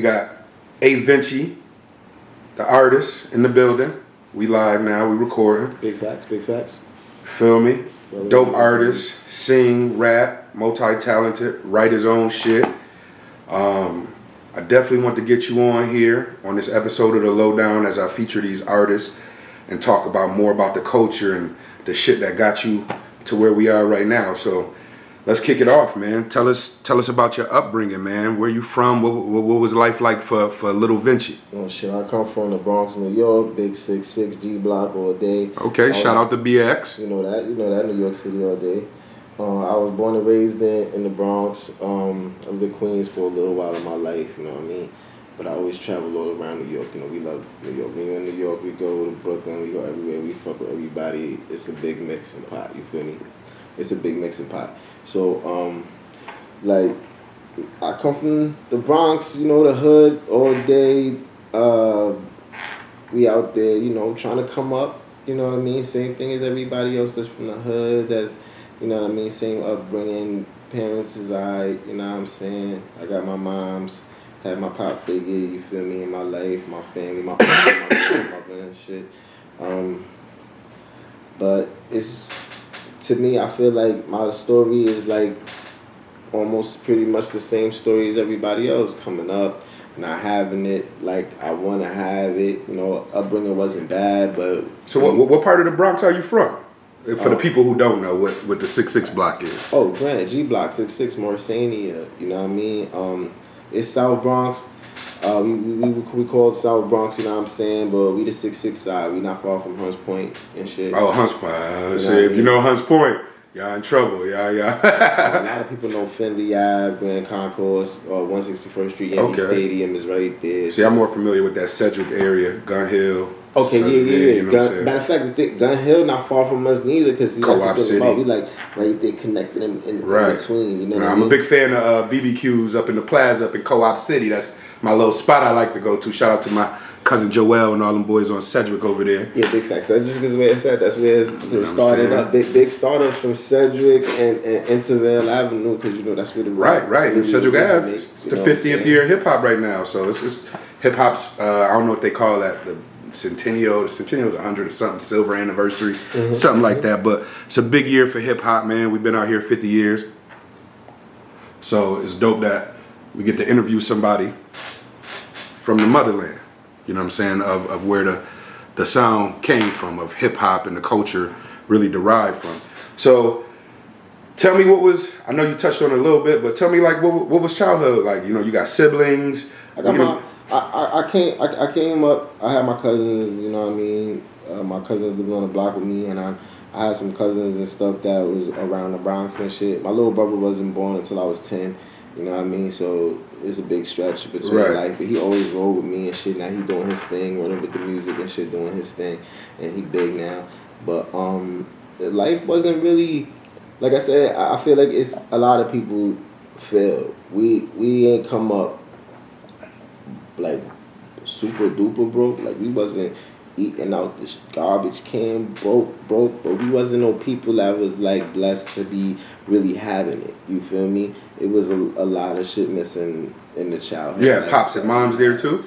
We got Vinchi, the artist, in the building. We live now. We recording. Big facts, big facts. Feel me? Dope artist, sing, rap, multi-talented, write his own shit. I definitely want to get you on here on this episode of The Lowdown as I feature these artists and talk about more about the culture and the shit that got you to where we are right now. So let's kick it off, man. Tell us about your upbringing, man. Where you from? What was life like for little Vinchi? Oh shit, I come from the Bronx, New York, big 6'6", G block all day. Okay, shout out to BX. You know that New York City all day. I was born and raised in the Bronx. I lived in Queens for a little while in my life, you know what I mean? But I always travel all around New York. You know, we love New York. When we're in New York, we go to Brooklyn, we go everywhere, we fuck with everybody. It's a big mixing pot, you feel me? It's a big mixing pot. So, like, I come from the Bronx, you know, the hood all day. We out there, you know, trying to come up, you know what I mean? Same thing as everybody else that's from the hood, that's, you know what I mean? Same upbringing, parents is you know what I'm saying? I got my moms, had my pop figure, you feel me, in my life, my family, my mother and shit. But it's, to me, I feel like my story is like almost pretty much the same story as everybody else, coming up, not having it like I want to have it. You know, upbringing wasn't bad, but... So what part of the Bronx are you from? For the people who don't know what the 6'6" block is. Oh, Grant, G block, 6'6", Morsania, you know what I mean? It's South Bronx. We call it South Bronx, you know what I'm saying? But we the 6'6" side. We not far from Hunts Point and shit. Oh, Hunts Point. You know Hunts Point, y'all in trouble. Yeah. A lot of people know Findlay Ave, Grand Concourse, 161st Street, Yankee Stadium is right there. See, I'm more familiar with that Sedgwick area, Gun Hill. Okay, yeah. You know matter of fact, Gun Hill not far from us neither, because Co-op City. We like right there connected in between. You know what I I'm mean? a big fan of BBQs up in the plaza up in Co-op City. That's my little spot I like to go to. Shout out to my cousin Joel and all them boys on Sedgwick over there. Yeah, big facts. Sedgwick is where it's at. That's where it started up. Big startup from Sedgwick and Intervale Avenue, because you know that's where the right. And Sedgwick Ave, it's the 50th year of hip hop right now. So it's hip hop's I don't know what they call that, the Centennial. The Centennial's 100 or something, silver anniversary, something like that. But it's a big year for hip hop, man. We've been out here 50 years. So it's dope that we get to interview somebody from the motherland. You know what I'm saying? Of where the sound came from, of hip hop and the culture really derived from. So tell me I know you touched on it a little bit, but tell me like what was childhood like? You know, you got siblings. I came up, I had my cousins, you know what I mean? My cousins lived on the block with me, and I had some cousins and stuff that was around the Bronx and shit. My little brother wasn't born until I was 10, you know what I mean? So it's a big stretch between life, but he always rolled with me and shit. Now he doing his thing, running with the music and shit, doing his thing, and he big now. But life wasn't really, like I said, I feel like it's a lot of people feel. We ain't come up like super duper broke. Like we wasn't eating out this garbage can broke, but we wasn't no people that was like blessed to be really having it. You feel me? It was a lot of shit missing in the childhood. Yeah, pops and moms there too?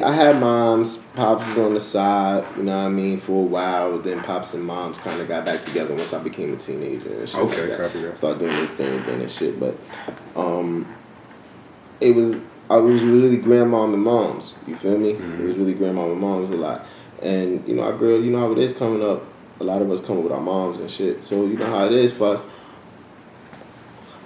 I had moms, pops was on the side, you know what I mean, for a while. Then pops and moms kind of got back together once I became a teenager and shit. Okay, copy that. Started doing their thing again and shit. But I was really grandmom and moms, you feel me? It was really grandmom and moms a lot. And, you know, you know how it is coming up. A lot of us come up with our moms and shit. So, you know how it is for us.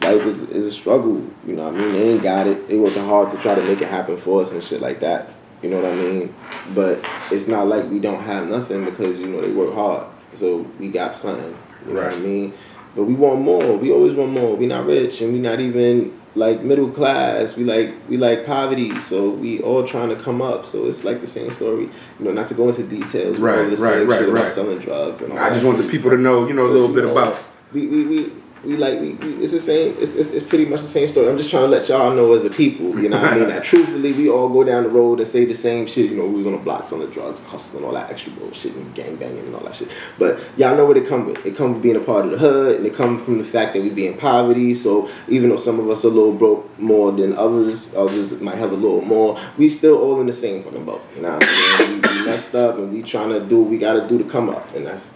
Life is a struggle, you know what I mean? They ain't got it. They working hard to try to make it happen for us and shit like that. You know what I mean? But it's not like we don't have nothing, because, you know, they work hard. So we got something, you know what I mean? But we want more. We always want more. We not rich, and we not even like middle class. We like poverty. So we all trying to come up. So it's like the same story. You know, not to go into details. Right. About selling drugs and all I just want the people to know, you know, a little bit about. We It's the same. It's pretty much the same story. I'm just trying to let y'all know as a people, you know what I mean? That truthfully, we all go down the road and say the same shit. You know, we was on the blocks on the drugs, hustling, all that extra bullshit, and gang banging and all that shit. But y'all know what it come with. It come with being a part of the hood, and it comes from the fact that we be in poverty. So even though some of us are a little broke more than others might have a little more, we still all in the same fucking boat. You know what I'm saying? We messed up, and we trying to do what we got to do to come up, and that's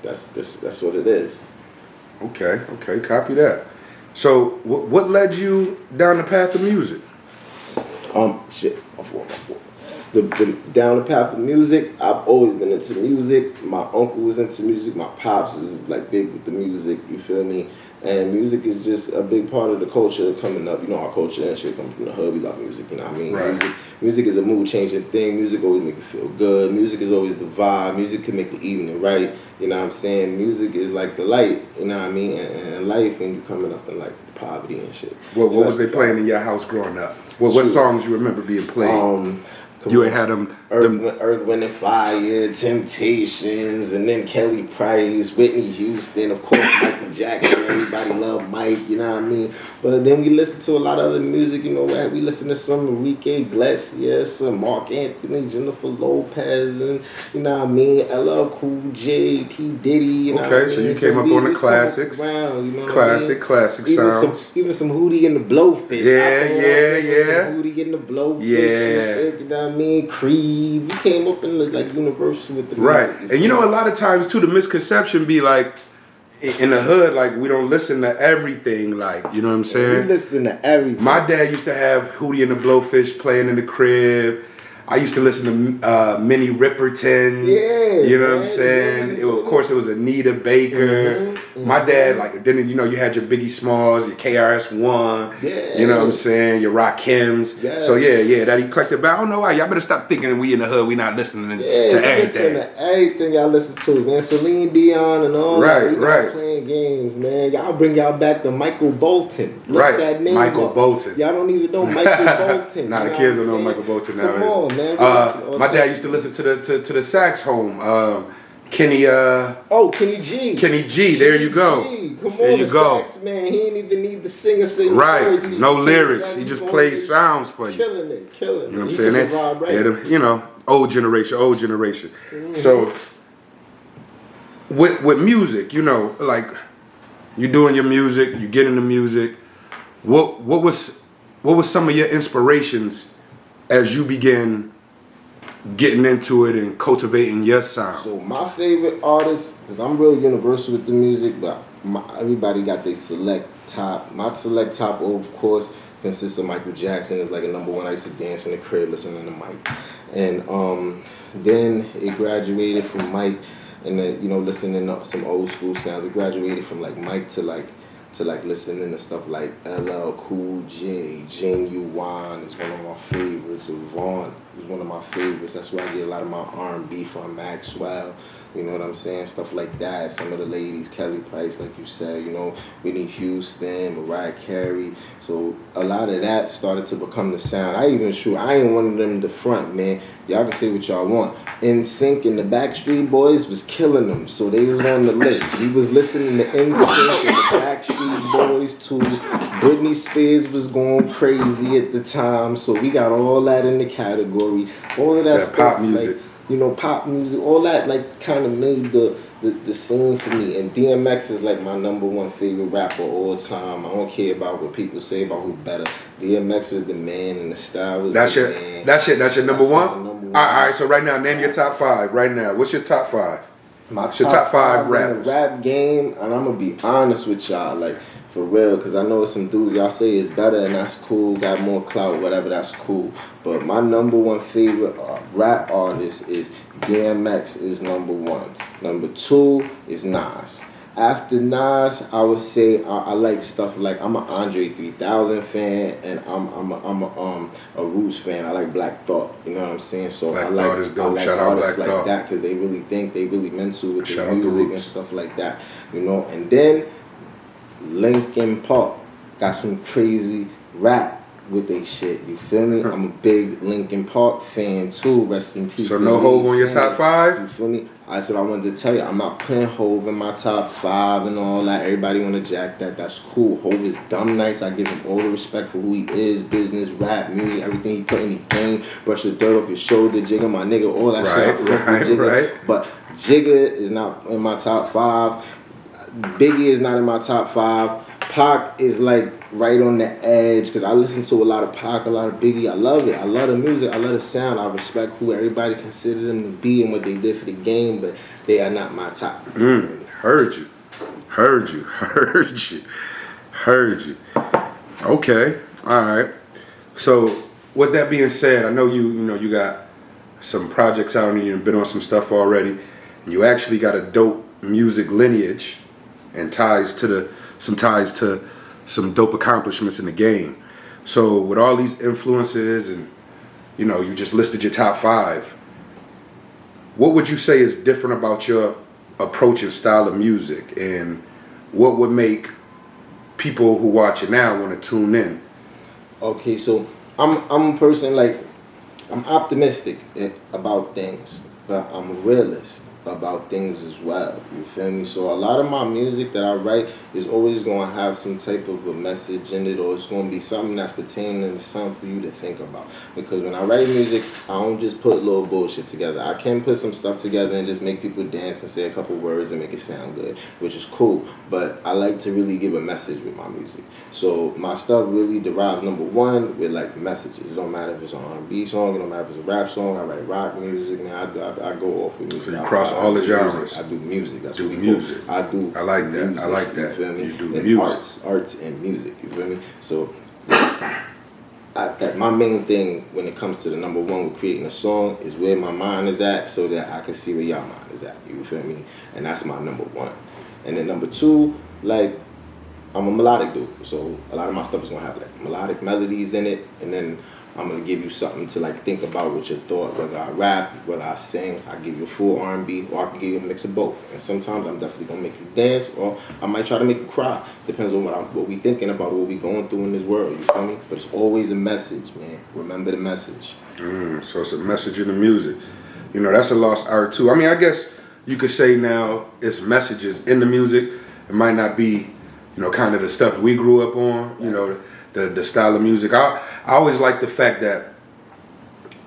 what it is. Okay, copy that. So, what led you down the path of music? Shit, my fault. The down the path of music, I've always been into music. My uncle was into music. My pops is like big with the music. You feel me? And music is just a big part of the culture coming up. You know, our culture and shit coming from the hood. We love music, you know what I mean? Right. Music is a mood-changing thing. Music always make you feel good. Music is always the vibe. Music can make the evening right. You know what I'm saying? Music is like the light, you know what I mean? And life when you coming up in like poverty and shit. What was they playing in your house growing up? What songs you remember being played? You ain't had them Earth, Wind and Fire, Temptations, and then Kelly Price, Whitney Houston, of course Michael Jackson. Everybody love Mike, you know what I mean? But then we listen to a lot of other music, you know what? We listen to some Enrique Iglesias, some Mark Anthony, Jennifer Lopez, and you know what I mean? LL Cool J, P Diddy, you know what I mean? So you came up on the classics. Around, you know classic sounds. Even some Hootie and the Blowfish. Yeah. Some Hootie and the Blowfish. Yeah. Shit, you know what I mean? Creed. We came up in the like universal with the right. music, And you know, a lot of times too, the misconception be like in the hood, like we don't listen to everything. Like, you know what I'm saying? We listen to everything. My dad used to have Hootie and the Blowfish playing in the crib. I used to listen to Minnie Riperton. Yeah, you know what I'm saying? Of course, it was Anita Baker. My dad, like, then you had your Biggie Smalls, your KRS-One. Yeah. You know what I'm saying? Your Rakims. Yes. So yeah, that eclectic. But I don't know why. Y'all better stop thinking we in the hood. We not listening to everything. Listen to everything y'all listen to, man. Celine Dion and all that. Right. Playing games, man. Y'all bring y'all back to Michael Bolton. Look that name Michael up. Bolton. Y'all don't even know Michael Bolton. Nah, the kids don't know Michael Bolton nowadays. Come on, man. My dad used to listen to the sax home. Kenny G. Kenny G. There you go. Come on, there you go. Sax man. He ain't even need to sing or sing right. words. No lyrics. He just plays sounds for you. Killing it. You know what I'm saying? Yeah, you know, old generation. Mm-hmm. So with music, you know, like you doing your music, you get into music. What was some of your inspirations as you began getting into it and cultivating your sound? So my favorite artists, because I'm real universal with the music, but everybody got their select top. My select top, of course, consists of Michael Jackson. It's like a number one. I used to dance in the crib listening to Mike. And then it graduated from Mike and then, you know, listening to some old school sounds. It graduated from like Mike to listening to stuff like LL Cool J, Genuine is one of my favorites. Avant is one of my favorites. That's where I get a lot of my R&B from. Maxwell, you know what I'm saying? Stuff like that. Some of the ladies, Kelly Price, like you said, you know, Whitney Houston, Mariah Carey. So a lot of that started to become the sound. I ain't one of them to front, man. Y'all can say what y'all want. NSYNC and the Backstreet Boys was killing them, so they was on the list. We was listening to NSYNC and the Backstreet Boys too. Britney Spears was going crazy at the time, so we got all that in the category. All of that stuff, pop music. Like, you know, pop music, all that like kind of made the scene for me. And DMX is like my number one favorite rapper all the time. I don't care about what people say about who's better. DMX was the man and the style was That's your number one? All right, so right now, name your top five right now. What's your top five? What's your top five rappers? In the rap game, and I'm going to be honest with y'all, like, for real, because I know some dudes y'all say is better and that's cool, got more clout, whatever, that's cool. But my number one favorite rap artist is DMX is number one. Number two is Nas. After Nas, I would say I like stuff like I'm an Andre 3000 fan and I'm a Roots fan. I like Black Thought. You know what I'm saying? So Black I like Thought is dope. I like Shout out artists Black like Thought. that because they really think, they really mental with Shout the out the music and Roots. stuff like that. You know, and then Linkin Park got some crazy rap. with they shit. You feel me? I'm a big Linkin Park fan too. Rest in peace. So no Hove on your top 5? You feel me? That's what I wanted to tell you. I'm not putting Hove in my top 5 and all that. Everybody want to jack that. That's cool. Hove is dumb nice. I give him all the respect for who he is. Business, rap, music, everything he put in the game. Brush the dirt off his shoulder. Jigga, my nigga, all that shit. Right. But Jigga is not in my top 5. Biggie is not in my top 5. Pac is like right on the edge because I listen to a lot of Pac, a lot of Biggie. I love it. I love the music. I love the sound. I respect who everybody considered them to be and what they did for the game, but they are not my top. Heard you. Okay. All right. So with that being said, I know you got some projects out and you've been on some stuff already, and you actually got a dope music lineage and ties to some dope accomplishments in the game. So with all these influences and you just listed your top 5, what would you say is different about your approach and style of music, and what would make people who watch it now want to tune in? Okay, so I'm a person like I'm optimistic about things, but I'm a realist about things as well. You feel me? So a lot of my music that I write is always going to have some type of a message in it, or it's going to be something that's pertaining to something for you to think about. Because when I write music, I don't just put little bullshit together. I can put some stuff together and just make people dance and say a couple words and make it sound good, which is cool. But I like to really give a message with my music. So my stuff really derives, number one, with like messages. It don't matter if it's an R&B song, it don't matter if it's a rap song. I write rock music, man. I go off with music. So you cross all the genres. I do music. That's do what music. I do. I like that. Music, I like that. You feel me? You do and music. Arts and music. You feel me? So my main thing when it comes to the number one with creating a song is where my mind is at, so that I can see where y'all mind is at. You feel me? And that's my number one. And then number two, like, I'm a melodic dude, so a lot of my stuff is gonna have like melodic melodies in it, and then I'm gonna give you something to like think about with your thought. Whether I rap, whether I sing, I give you a full R&B, or I can give you a mix of both. And sometimes I'm definitely gonna make you dance, or I might try to make you cry. Depends on what we thinking about, what we going through in this world. You feel me? But it's always a message, man. Remember the message. So it's a message in the music. That's a lost art too. I mean, I guess you could say now it's messages in the music. It might not be, kind of the stuff we grew up on. The style of music. I always like the fact that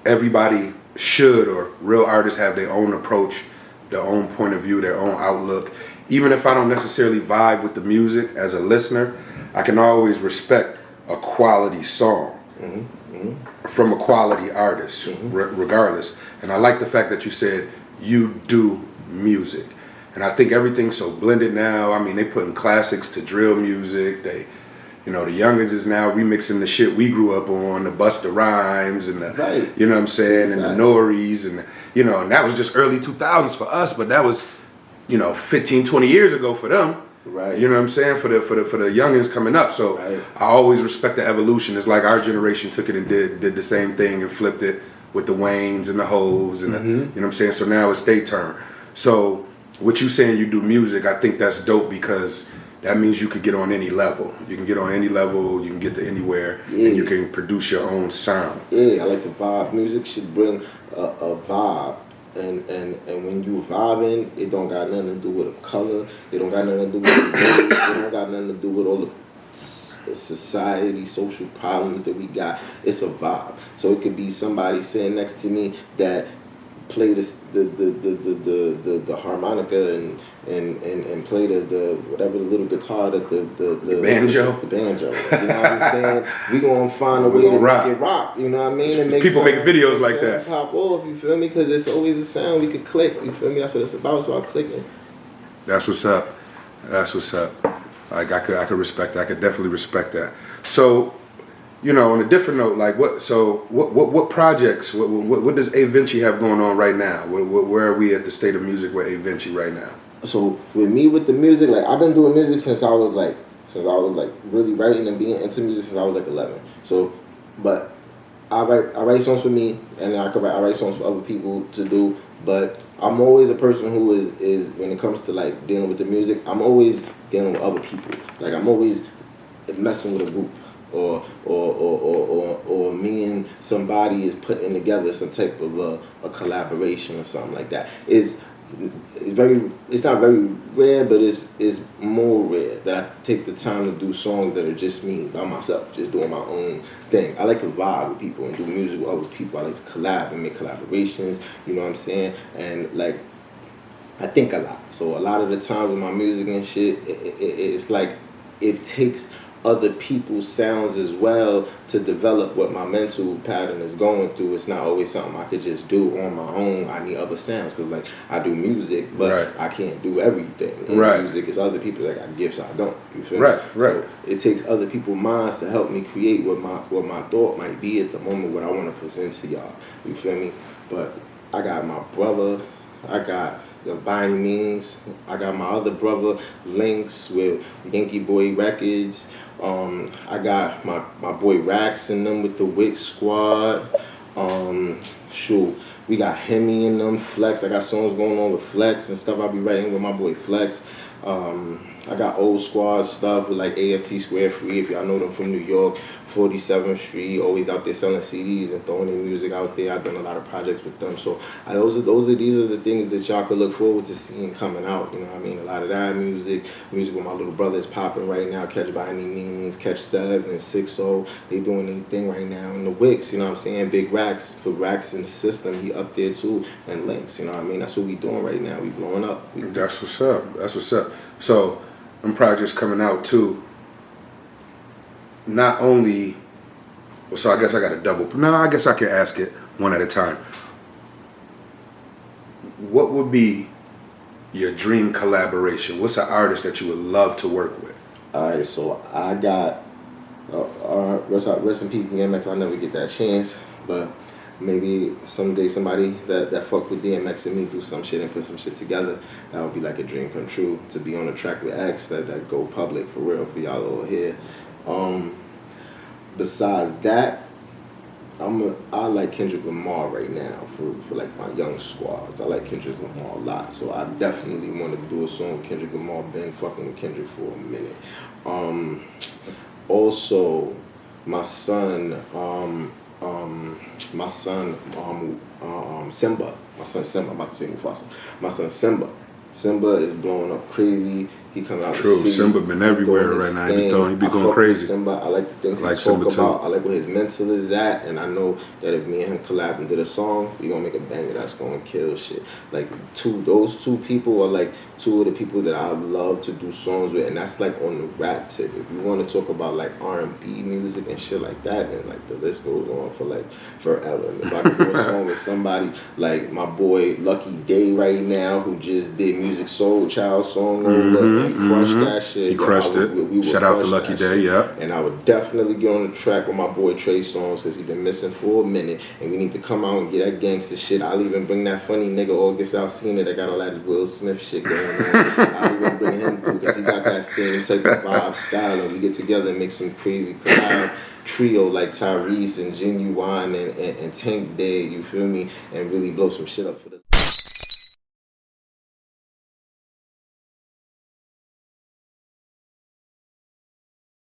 everybody should, or real artists have their own approach, their own point of view, their own outlook. Even if I don't necessarily vibe with the music as a listener, I can always respect a quality song from a quality artist, regardless. And I like the fact that you said you do music. And I think everything's so blended now. I mean, they putting classics to drill music. They the youngins is now remixing the shit we grew up on, the Busta Rhymes and the, right. You know what I'm saying, and the Noris, and and that was just early 2000s for us, but that was, 15, 20 years ago for them. Right. You know what I'm saying, for the youngins coming up. So right. I always respect the evolution. It's like our generation took it and did the same thing and flipped it with the Waynes and the Hoes and the, you know what I'm saying. So now it's their turn. So what you saying you do music, I think that's dope, because that means you could get on any level. You can get on any level, you can get to anywhere, and you can produce your own sound. Yeah, I like to vibe. Music should bring a vibe. And when you vibing, it don't got nothing to do with a color. It don't got nothing to do with the race. It don't got nothing to do with all the society, social problems that we got. It's a vibe. So it could be somebody sitting next to me that play the harmonica and play the whatever, the little guitar that the banjo. The banjo. You know what I'm saying? We gonna find a way to make it rock. You know what I mean? And make people making videos like that. Pop off. You feel me? Because it's always a sound we could click. You feel me? That's what it's about. So I'm clicking. That's what's up. Like I could respect that. I could definitely respect that. So, on a different note, like what projects, what does A Vinchi have going on right now? Where are we at the state of music with A Vinchi right now? So with me with the music, like I've been doing music since I was like really writing and being into music since I was like 11. So, but I write songs for me, and then I write songs for other people to do. But I'm always a person who is when it comes to like dealing with the music, I'm always dealing with other people. Like I'm always messing with a group. or me and somebody is putting together some type of a collaboration or something like that. It's not very rare, but it's more rare that I take the time to do songs that are just me by myself, just doing my own thing. I like to vibe with people and do music with other people. I like to collab and make collaborations, you know what I'm saying? And like, I think a lot. So a lot of the times with my music and shit, it's like it takes other people's sounds as well to develop what my mental pattern is going through. It's not always something I could just do on my own. I need other sounds because like I do music, but I can't do everything. And music is other people that got gifts I don't. You feel me? Right. So it takes other people's minds to help me create what my thought might be at the moment, what I want to present to y'all. You feel me? But I got my brother. I got by any means. I got my other brother Links with Yankee Boy Records. I got my boy Rax and them with the Wick Squad. Shoot, we got Hemi and them, Flex. I got songs going on with Flex and stuff. I'll be writing with my boy Flex. I got old squad stuff with like AFT Square Free, if y'all know them from New York, 47th Street, always out there selling CDs and throwing their music out there. I've done a lot of projects with them. So these are the things that y'all could look forward to seeing coming out. You know what I mean? A lot of that music with my little brother is popping right now. Catch By Any Means, Catch 7 and 6-0. They doing their thing right now. And the Wicks, you know what I'm saying? Big Racks, put Racks in the system. He up there too. And Links, you know what I mean? That's what we doing right now. We blowing up. That's what's up. That's what's up. So them projects coming out too. Not only, well, so I guess I got to double. No, I guess I can ask it one at a time. What would be your dream collaboration? What's an artist that you would love to work with? All right, so I got rest in peace DMX. I'll never get that chance, but maybe someday somebody that fuck with DMX and me do some shit and put some shit together. That would be like a dream come true, to be on a track with X that go public for real for y'all over here. Besides that, I like Kendrick Lamar right now for like my young squads. I like Kendrick Lamar a lot, so I definitely want to do a song with Kendrick Lamar. Been fucking with Kendrick for a minute. Also, my son Simba. My son Simba. I'm about to say Mufasa. My son Simba. Simba is blowing up crazy. He comes out. True, Simba been everywhere right now. He be going crazy. Simba, I like the things he talk about. I like where his mental is at, and I know that if me and him collab and did a song, we gonna make a banger that's gonna kill shit. Like those two people are like two of the people that I love to do songs with, and that's like on the rap tip. If you want to talk about like R&B music and shit like that, then like the list goes on for like forever. And if I could do a song with somebody like my boy Lucky Day right now, who just did Music Soul Child song and crushed that shit. He crushed it. We shout out to Lucky Day, yeah. And I would definitely get on the track with my boy Trey Songz, because he's been missing for a minute, and we need to come out and get that gangster shit. I'll even bring that funny nigga August Alsina that got all that Will Smith shit going on. I'll even bring him through, because he got that same type of vibe style, and we get together and make some crazy collab trio like Tyrese and Genuine and Tank Day, you feel me, and really blow some shit up for the